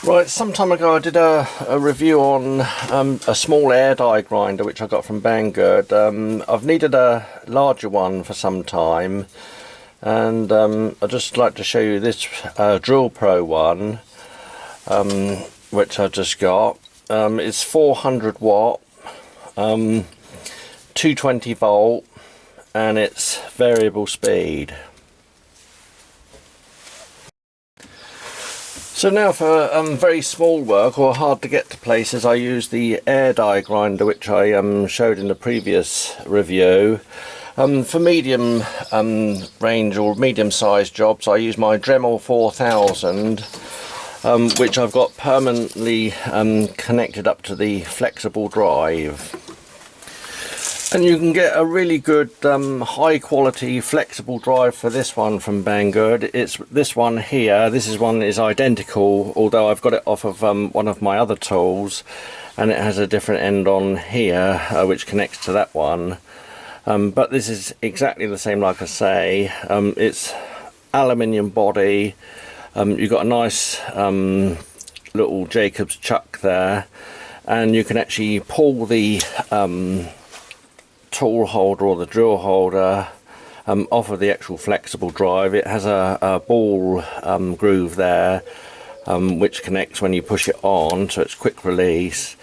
Right, some time ago I did a review on a small air die grinder which I got from Banggood. I've needed a larger one for some time, and I'd just like to show you this Drillpro one which I just got. It's 400 watt, 220 volt, and it's variable speed. So now for very small work or hard to get to places, I use the air die grinder which I showed in the previous review. For medium range or medium sized jobs, I use my Dremel 4000, which I've got permanently connected up to the flexible drive. And you can get a really good high quality flexible drive for this one from Banggood. It's this one here. This one is identical, although I've got it off of one of my other tools, and it has a different end on here which connects to that one. But this is exactly the same, like I say. It's aluminium body. You've got a nice little Jacob's chuck there, and you can actually pull the tool holder or the drill holder off of the actual flexible drive. It has a ball groove there which connects when you push it on, so it's quick release,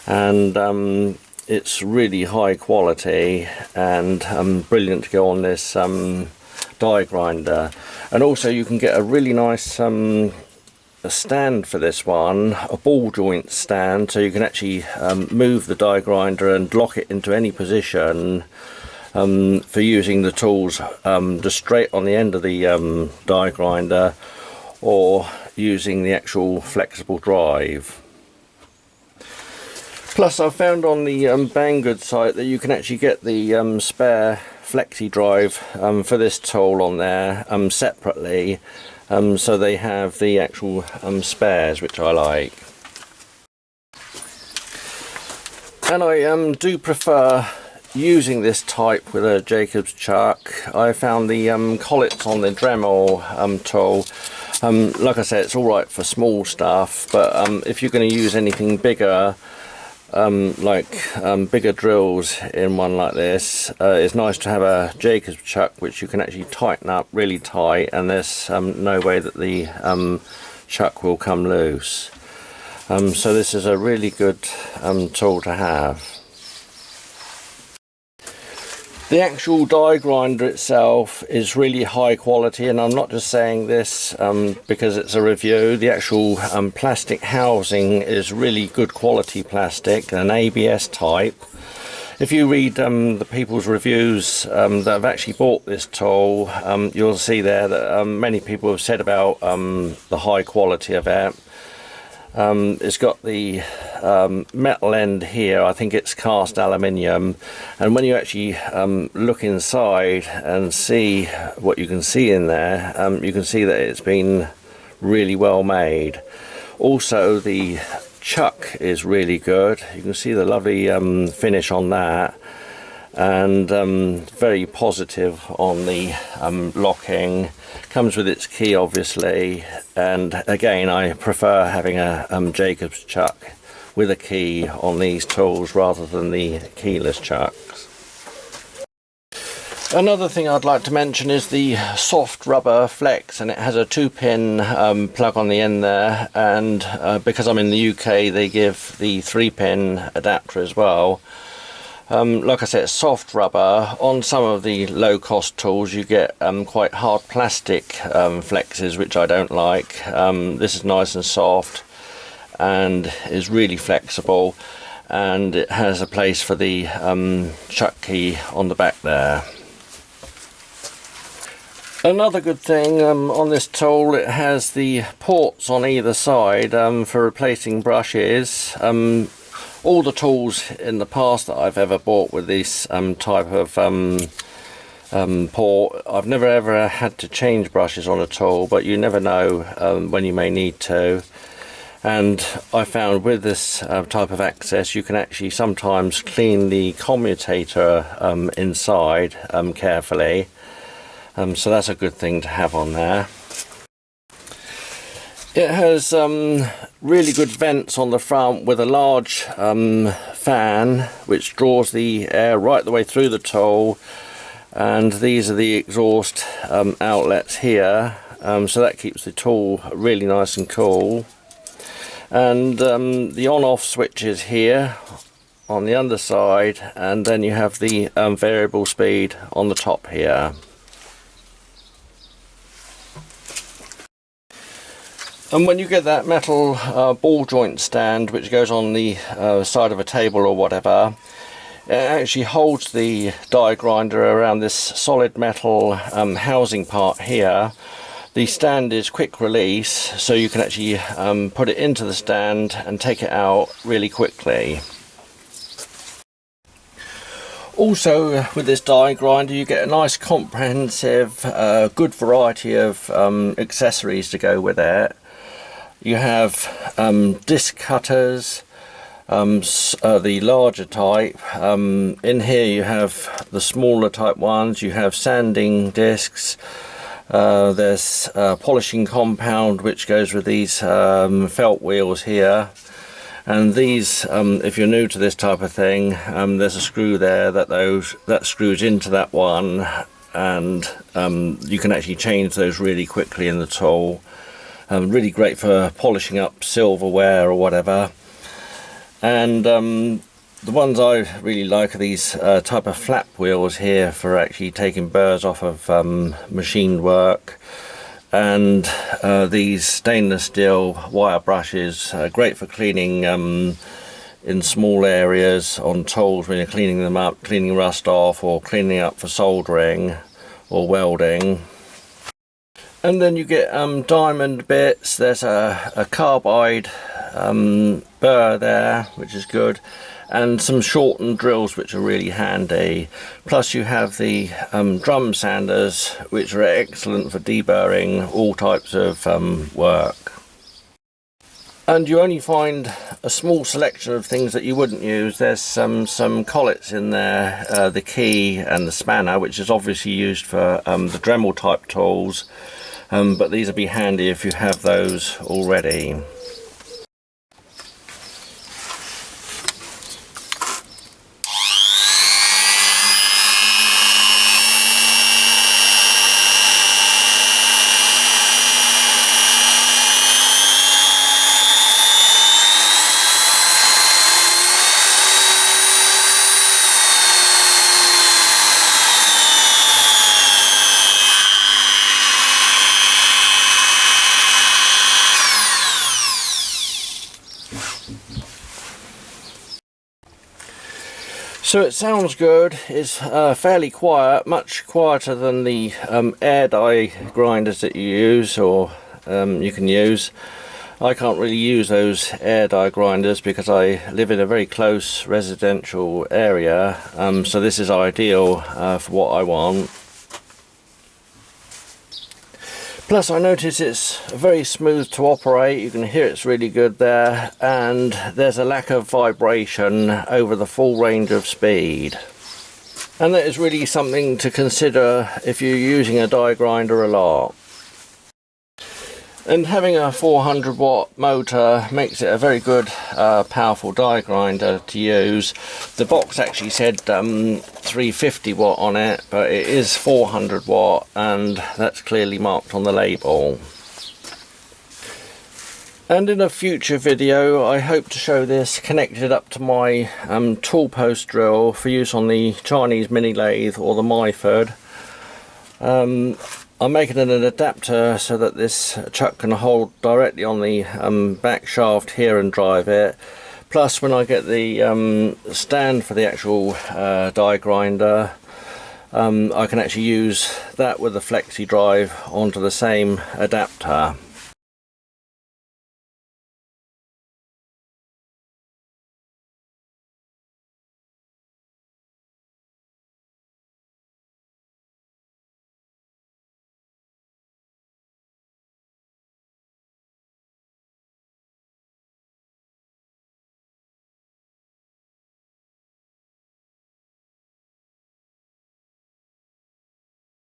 and it's really high quality and brilliant to go on this die grinder. And also you can get a really nice a stand for this one, a ball joint stand, so you can actually move the die grinder and lock it into any position for using the tools just straight on the end of the die grinder, or using the actual flexible drive. Plus I've found on the Banggood site that you can actually get the spare Flexi drive for this tool on there separately. So they have the actual spares, which I like. And I do prefer using this type with a Jacob's chuck. I found the collets on the Dremel tool, like I said, it's alright for small stuff, but if you're going to use anything bigger, like bigger drills in one like this, it's nice to have a Jacob's chuck which you can actually tighten up really tight, and there's no way that the chuck will come loose. So this is a really good tool to have. The actual die grinder itself is really high quality, and I'm not just saying this because it's a review. The actual plastic housing is really good quality plastic, an ABS type. If you read the people's reviews that have actually bought this tool, you'll see there that many people have said about the high quality of it. It's got the metal end here. I think it's cast aluminium, and when you actually look inside and see what you can see in there, you can see that it's been really well made. Also the chuck is really good. You can see the lovely finish on that, and very positive on the locking. Comes with its key obviously, and again I prefer having a Jacob's chuck with a key on these tools rather than the keyless chucks. Another thing I'd like to mention is the soft rubber flex, and it has a 2-pin plug on the end there, and because I'm in the UK they give the 3-pin adapter as well. Like I said, it's soft rubber. On some of the low-cost tools you get quite hard plastic flexes, which I don't like. This is nice and soft and is really flexible, and it has a place for the chuck key on the back there. Another good thing on this tool, it has the ports on either side for replacing brushes. All the tools in the past that I've ever bought with this type of port, I've never ever had to change brushes on a tool, but you never know when you may need to. And I found with this type of access you can actually sometimes clean the commutator inside carefully, so that's a good thing to have on there. It has really good vents on the front with a large fan which draws the air right the way through the tool, and these are the exhaust outlets here, so that keeps the tool really nice and cool. And the on-off switch is here on the underside, and then you have the variable speed on the top here. And when you get that metal ball joint stand which goes on the side of a table or whatever, it actually holds the die grinder around this solid metal housing part here. The stand is quick release, so you can actually put it into the stand and take it out really quickly. Also, with this die grinder you get a nice comprehensive good variety of accessories to go with it. You have disc cutters, the larger type. In here you have the smaller type ones. You have sanding discs. There's polishing compound which goes with these felt wheels here. And these, if you're new to this type of thing, there's a screw there that screws into that one, and you can actually change those really quickly in the tool. Really great for polishing up silverware or whatever. And the ones I really like are these type of flap wheels here for actually taking burrs off of machined work. And these stainless steel wire brushes are great for cleaning in small areas on tools when you're cleaning them up, cleaning rust off, or cleaning up for soldering or welding. And then you get diamond bits. There's a carbide burr there, which is good, and some shortened drills which are really handy. Plus you have the drum sanders, which are excellent for deburring all types of work. And you only find a small selection of things that you wouldn't use. There's some collets in there, the key and the spanner, which is obviously used for the Dremel type tools. But these would be handy if you have those already. So it sounds good. It's fairly quiet, much quieter than the air die grinders that you use, or you can use. I can't really use those air die grinders because I live in a very close residential area, so this is ideal for what I want. Plus I notice it's very smooth to operate. You can hear it's really good there, and there's a lack of vibration over the full range of speed. And that is really something to consider if you're using a die grinder a lot. And having a 400 watt motor makes it a very good powerful die grinder to use. The box actually said 350 watt on it, but it is 400 watt, and that's clearly marked on the label. And in a future video I hope to show this connected up to my tool post drill for use on the Chinese mini lathe or the Myford. I'm making an adapter so that this chuck can hold directly on the back shaft here and drive it. Plus when I get the stand for the actual die grinder, I can actually use that with the Flexi drive onto the same adapter.